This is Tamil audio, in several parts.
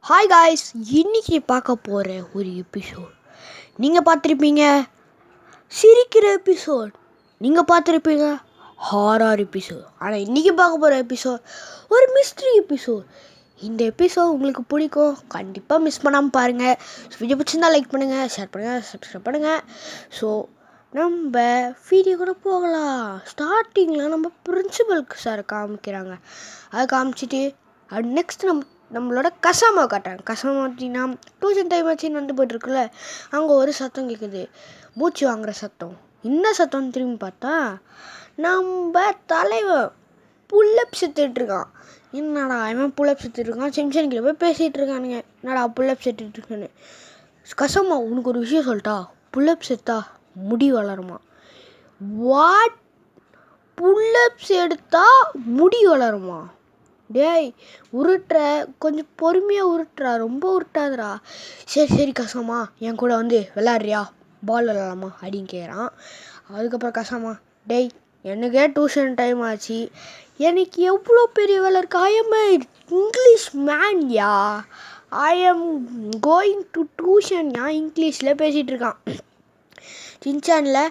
ஹாய் காய்ஸ், இன்னைக்கு பார்க்க போகிற ஒரு எபிசோட் நீங்கள் பார்த்துருப்பீங்க. சிரிக்கிற எபிசோட் நீங்கள் பார்த்துருப்பீங்க. Horror episode. ஆனால் இன்றைக்கி பார்க்க போகிற எபிசோட் ஒரு மிஸ்ட்ரி எபிசோட். இந்த எபிசோட் உங்களுக்கு பிடிக்கும், கண்டிப்பாக மிஸ் பண்ணாமல் பாருங்கள். வீடியோ பிடிச்சிருந்தால் லைக் பண்ணுங்கள், ஷேர் பண்ணுங்கள், சப்ஸ்கிரைப் பண்ணுங்கள். ஸோ நம்ம வீடியோ கூட போகலாம். ஸ்டார்டிங்கில் நம்ம பிரின்சிபலுக்கு சார் காமிக்கிறாங்க. அதை காமிச்சிட்டு நெக்ஸ்ட் நம்மளோட கசாமா காட்டுறாங்க. கசாமா அப்படின்னா டியூஷன் டைம் வச்சுன்னு வந்து போய்ட்டுருக்குல்ல, அங்கே ஒரு சத்தம் கேட்குது, மூச்சு வாங்குகிற சத்தம். என்ன சத்தம்னு திரும்பி பார்த்தா நம்ம தலைவன் புல்லப் செத்துட்ருக்கான். என்னடா இவன் புல்லப் செத்துட்ருக்கான், சிம்சன்கிட்ட போய் பேசிகிட்டு இருக்கானுங்க. என்னடா புல்லப் செத்துட்ருக்கான்னு. கசாமா, உனக்கு ஒரு விஷயம் சொல்லிட்டா, புல்லப் செத்தா முடி வளருமா? வாட்? புல்லப்ஸ் எடுத்தா முடி வளருமா? டேய், உருட்டுற, கொஞ்சம் பொறுமையாக உருட்டுறா, ரொம்ப உருட்டாதரா. சரி கசாமா, என் கூட வந்து விளாட்றியா, பால் விளாட்லாமா அப்படின்னு கேட்குறான். அதுக்கப்புறம் கசாமா, டேய் எனக்கே டியூஷன் டைம் ஆச்சு, எனக்கு எவ்வளோ பெரிய வேலை இருக்குது. I am English man ya, I am going to tuition ya. இங்கிலீஷில் பேசிகிட்டு இருக்கான். சின்சானில்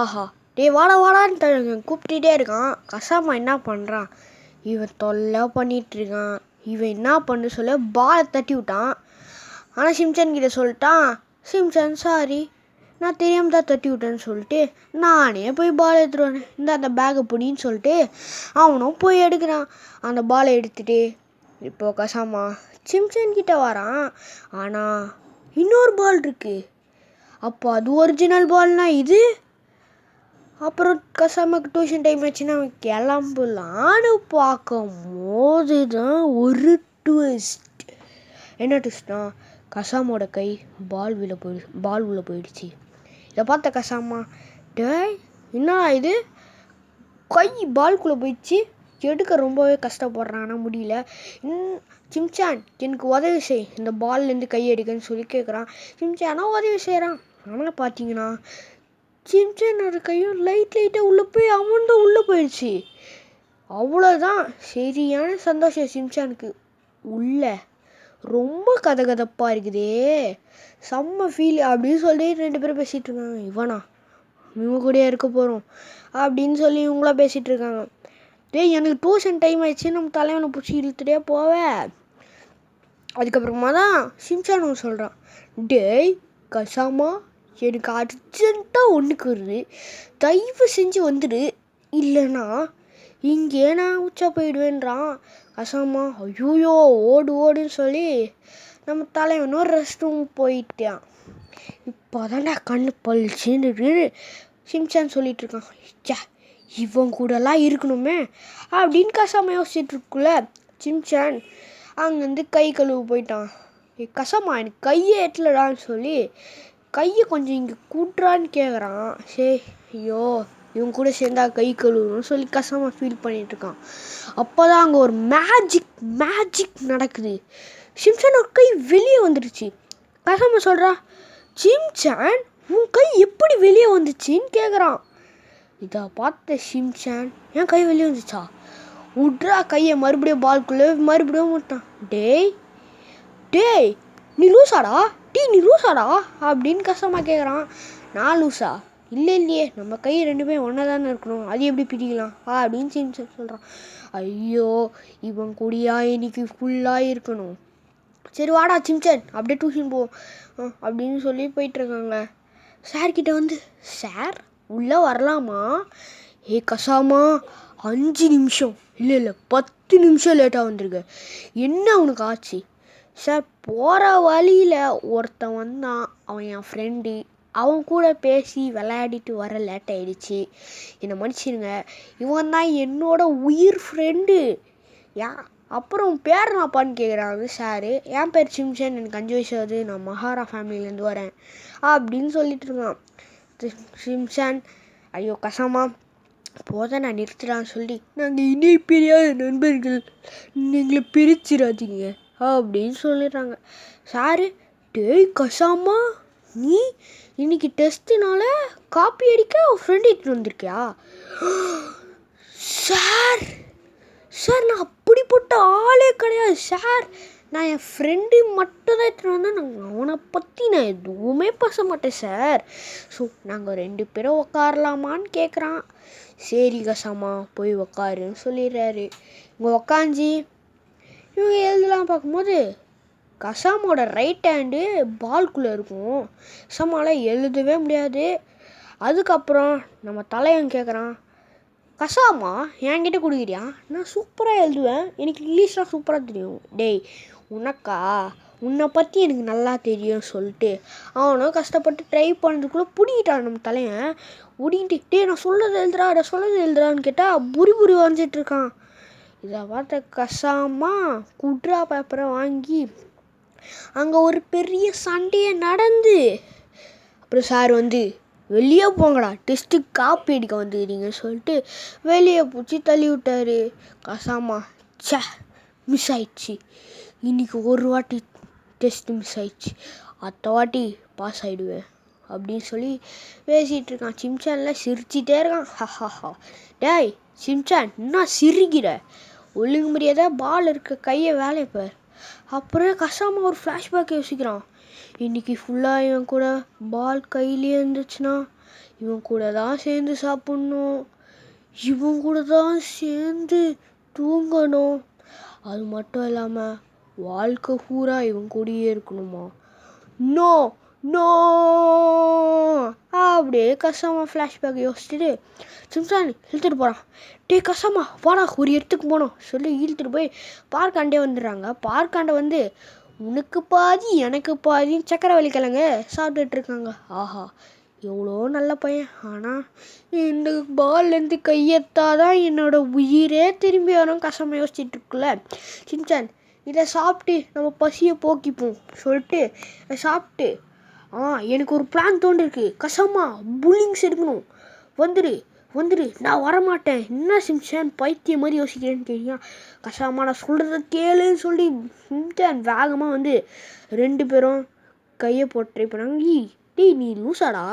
ஆஹா டே வாடான்னு கூப்பிட்டுட்டே இருக்கான். கசாமா என்ன பண்ணுறான், இவன் தொல்லை பண்ணிகிட்ருக்கான். இவன் என்ன பண்ணு சொல்ல பாலை தட்டி விட்டான். ஆனால் சிம்சன் கிட்ட சொல்லிட்டான், சிம்சன் சாரி, நான் தெரியாமல் தான் தட்டி விட்டேன்னு சொல்லிட்டு நானே போய் பால் எடுத்துருவேன், இந்த அந்த பேக்கை பிடின்னு சொல்லிட்டு அவனும் போய் எடுக்கிறான். அந்த பாலை எடுத்துகிட்டு இப்போ கசாமா சிம்சன் கிட்ட வரான். ஆனால் இன்னொரு பால் இருக்குது. அப்போ அது ஒரிஜினல் பால்னால் இது. அப்புறம் கசாமாக்கு டியூஷன் டைம் ஆச்சுன்னா அவன் கிளம்பலான்னு பார்க்கும் போது தான் ஒரு ட்விஸ்ட். என்ன ட்விஸ்ட்னா, கசாமோட கை பால் உள்ள போயிடுச்சு. இதை பார்த்த கசாமா, டேய் என்னடா இது, கை பால்குள்ளே போயிடுச்சு, எடுக்க ரொம்பவே கஷ்டப்படுறான், ஆனால் முடியல. சிம்சான் எனக்கு உதவி செய், இந்த பால்லேருந்து கை எடுக்கன்னு சொல்லி கேட்குறான். சிம்சானா உதவி செய்கிறான். ஆனால் பார்த்தீங்கன்னா சிம்சனோட கையும் லைட்டாக உள்ளே போய் அவன் தான் உள்ளே போயிடுச்சு. அவ்வளோதான், சரியான சந்தோஷம் சிம்சானுக்கு. உள்ள ரொம்ப கதகதப்பாக இருக்குதே, செம்ம ஃபீல் அப்படின்னு சொல்லி 2 பேரும் பேசிகிட்டு இருக்காங்க. இவங்க கூடயே இருக்க போகிறோம் அப்படின்னு சொல்லி இவங்களாம் பேசிகிட்டு இருக்காங்க. டேய் எனக்கு டியூஷன் டைம் ஆயிடுச்சு, நம்ம தலைவனை பிடிச்சி இழுத்துட்டே போவேன். அதுக்கப்புறமா தான் சிம்சான் சொல்கிறான், டேய் கசாமா எனக்கு அர்ஜென்ட்டாக ஒன்றுக்கு வருது, தயவு செஞ்சு வந்துடு, இல்லைன்னா இங்கே நான் உச்சா போயிடுவேன்றான். கசாமா ஐயோயோ ஓடுன்னு சொல்லி நம்ம தலைவனும் ரெஸ்ட் ரூம் போயிட்டான். இப்போ தான்டா கண்ணு பழிச்சுன்னு சிம்சான் சொல்லிகிட்ருக்கான். இவன் கூடலாம் இருக்கணுமே அப்படின்னு கசாமா யோசிச்சுட்ருக்குள்ள சிம்சான் அங்கேருந்து கை கழுவு போயிட்டான். கசாமா எனக்கு கையை எட்டலடான்னு சொல்லி கையை கொஞ்சம் இங்கே கூட்டுறான்னு கேட்குறான். சரி ஐயோ இவன் கூட சேர்ந்தா கை கழுவுன்னு சொல்லி கசாமா ஃபீல் பண்ணிகிட்ருக்கான். அப்போ தான் அங்கே ஒரு மேஜிக் நடக்குது. சிம்சான் கை வெளியே வந்துடுச்சு. கசாமா சொல்கிறா, சிம்சான் உன் கை எப்படி வெளியே வந்துச்சுன்னு கேட்குறான். இதை பார்த்த சிம்சான், என் கை வெளியே வந்துச்சா, விட்றா கையை, மறுபடியும் பால்குள்ளே மறுபடியும் விட்டான். டேய் நீ லூசாடா அப்படின்னு கஷ்டமாக கேட்குறான். நான் லூசா? இல்லையே, நம்ம கை 2 ஒன்றா தானே இருக்கணும், அது எப்படி பிடிக்கலாம் அப்படின்னு சிம்சன் சொல்கிறான். ஐயோ இவன் கூடியா இன்னைக்கு ஃபுல்லாக இருக்கணும். சரி வாடா சிம்சன் அப்படியே டியூஷன் போ அப்படின்னு சொல்லி போயிட்டுருக்காங்க. சார்கிட்ட வந்து, சார் உள்ளே வரலாமா? கசாமா 5 நிமிஷம் இல்லை 10 நிமிஷம் லேட்டாக வந்திருக்கு, என்ன உனக்கு ஆச்சு? சார் போகிற வழியில் ஒருத்தன் வந்தான், அவன் என் ஃப்ரெண்டு, அவன் கூட பேசி விளையாடிட்டு வர லேட் ஆகிடுச்சு, என்னை மன்னிச்சிருங்க, இவன் தான் என்னோட உயிர் ஃப்ரெண்டு. அப்புறம் பேர் நாப்பான்னு கேட்குறாங்க சாரு. என் பேர் சிம்சன், எனக்கு 5 வயசு ஆகுது, நான் மகாரா ஃபேமிலியிலேருந்து வரேன் அப்படின்னு சொல்லிட்டு இருக்கான். சிம்சன் ஐயோ கசாமா போத நான் நிறுத்துறான்னு சொல்லி, நாங்கள் இனி பிரியாத நண்பர்கள், எங்களை பிரிச்சிடாதீங்க அப்படின்னு சொல்லிடுறாங்க. சாரு, டேய் கசாமா நீ இன்னைக்கு டெஸ்ட்டுனால காப்பி அடிக்க உன் ஃப்ரெண்டு இட்டுன்னு வந்திருக்கியா? சார் நான் அப்படிப்பட்ட ஆளே கிடையாது சார், நான் என் ஃப்ரெண்டு மட்டும் தான் எடுத்துகிட்டு வந்தேன். அவனை பற்றி நான் எதுவுமே பேச மாட்டேன் சார். ஸோ நாங்கள் 2 பேரும் உக்காரலாமான்னு கேட்குறான். சரி கசாமா போய் உக்காருன்னு சொல்லிடுறாரு. இங்கே உக்காஞ்சி இவங்க எழுதலாம் பார்க்கும்போது கசாமோட ரைட் ஹேண்டு பால்குள்ளே இருக்கும். கசாமால எழுதவே முடியாது. அதுக்கப்புறம் நம்ம தலைவன் கேட்குறான், கசாமா என்கிட்ட கொடுக்குறியா? நான் சூப்பராக எழுதுவேன், எனக்கு இங்கிலீஷ்லாம் சூப்பராக தெரியும். டேய் உனக்கா, உன்னை பற்றி எனக்கு நல்லா தெரியும்னு சொல்லிட்டு அவனும் கஷ்டப்பட்டு ட்ரை பண்ணுறதுக்குள்ளே பிடிக்கிட்டான் நம்ம தலையன். பிடிக்கிட்டு டே நான் சொல்கிறது எழுதுறா, நான் சொல்கிறது எழுதுறான்னு கேட்டால் புரி வரைஞ்சிட்டு இருக்கான். இதை பார்த்த கசாமா குட்ரா பேப்பரை வாங்கி அங்கே ஒரு பெரிய சண்டையை நடந்து அப்புறம் சார் வந்து வெளியே போங்கடா, டெஸ்ட்டுக்கு காப்பி அடிக்க வந்துக்கிறீங்கன்னு சொல்லிட்டு வெளியே பிடிச்சி தள்ளி விட்டாரு. கசாமா சே மிஸ் ஆயிடுச்சு, இன்றைக்கி ஒரு வாட்டி டெஸ்ட்டு மிஸ் ஆயிடுச்சு, அடுத்த வாட்டி பாஸ் ஆகிடுவேன் அப்படின்னு சொல்லி பேசிகிட்டு இருக்கான். சிம்சான்லாம் சிரிச்சிட்டே இருக்கான். ஹஹா டேய் சிம்சான் என்ன சிரிக்கிற, ஒழுங்கு முடியாத பால் இருக்க கையை வேலையை பார். அப்புறம் கசாமா ஒரு ஃப்ளாஷ்பேக் யோசிக்கிறான். இன்றைக்கி ஃபுல்லாக இவன் கூட பால் கையிலே இருந்துச்சுன்னா இவன் கூட தான் சேர்ந்து சாப்பிட்ணும், இவன் கூட தான் சேர்ந்து தூங்கணும், அது மட்டும் இல்லாமல் வாழ்க்கை பூரா இவன் கூடயே இருக்கணுமா? நோ நோ அப்படியே கசாமா ஃப்ளாஷ்பேக் யோசிச்சுட்டு சிம்சான் இழுத்துட்டு போகிறான். டே கசாமா வாடா ஒரு இடத்துக்கு போனோம் சொல்லி இழுத்துட்டு போய் பார்க்காண்டே வந்துடுறாங்க. பார்க்காண்டை வந்து உனக்கு பாதி எனக்கு பாதின்னு சக்கரவள்ளி கிழங்க சாப்பிட்டுட்டு இருக்காங்க. ஆஹா எவ்வளோ நல்ல பையன், ஆனால் இந்த பால்லேருந்து கையெத்தாதான் என்னோட உயிரே திரும்பி வரும் கசாமா யோசிச்சுட்டு இருக்குல்ல. சிம்சான் இதை சாப்பிட்டு நம்ம பசியை போக்கிப்போம் சொல்லிட்டு சாப்பிட்டு எனக்கு ஒரு பிளான் தோன்றிருக்கு, கசாமா புல்லிங்ஸ் எடுக்கணும், வந்துடு நான் வரமாட்டேன். என்ன சிம்சான் பைத்தியம் மாதிரி யோசிக்கிறேன்னு கேட்டீங்க. கசாமா நான் சொல்கிறத கேளுன்னு சொல்லி சிம்சான் வேகமாக வந்து 2 பேரும் கையை போட்டு ட்ரை பண்ணாங்க. டேய் நீ லூசாடா,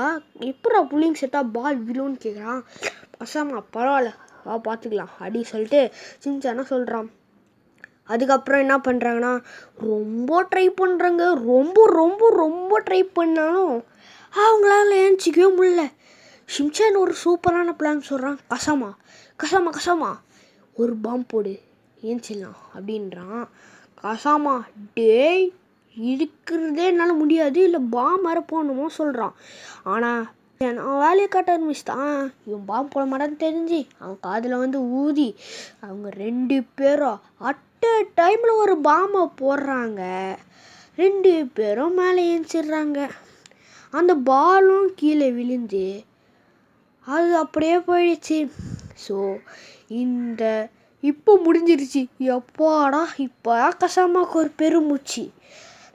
எப்படா புல்லிங் செட்டாக பால் விழுன்னு கேட்குறான். கசாமா பரவாயில்ல வா பார்த்துக்கலாம் அப்படின்னு சொல்லிட்டு சிம்சானா சொல்கிறான். அதுக்கப்புறம் என்ன பண்ணுறாங்கன்னா ரொம்ப ட்ரை பண்ணுறாங்க. ரொம்ப ரொம்ப ரொம்ப ட்ரை பண்ணாலும் அவங்களால ஏஞ்சிக்கவே முடியல. ஷிம்சான் ஒரு சூப்பரான பிளான் சொல்கிறான். கசாமா ஒரு பாம்பு போடு ஏஞ்சிடலாம் அப்படின்றான். கசாமா டேய் இருக்கிறதே என்னால் முடியாது, இல்லை பாம்பு வர போகணுமோ சொல்கிறான். ஆனால் நான் வேலையை காட்ட ஆரம்பிச்சிட்டான். இவன் பாம்பு போட மாட்டான்னு தெரிஞ்சு அவன் காதில் வந்து ஊதி அவங்க 2 பேரும் அட்ட டைமில் ஒரு பாம்பை போடுறாங்க. 2 பேரும் மேலே ஏஞ்சிடுறாங்க. அந்த பாலும் கீழே விழுந்து அது அப்படியே போயிடுச்சு. ஸோ இப்போ முடிஞ்சிருச்சு. எப்பாடா இப்போ கசாமாவுக்கு ஒரு பெருமூச்சு.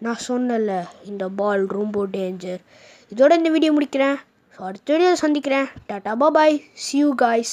நான் சொன்னல இந்த பால் ரொம்ப டேஞ்சர். இதோட இந்த வீடியோ முடிக்கிறேன். ஸோ அடுத்த வீடியோ சந்திக்கிறேன். டாடா பாய், see you guys.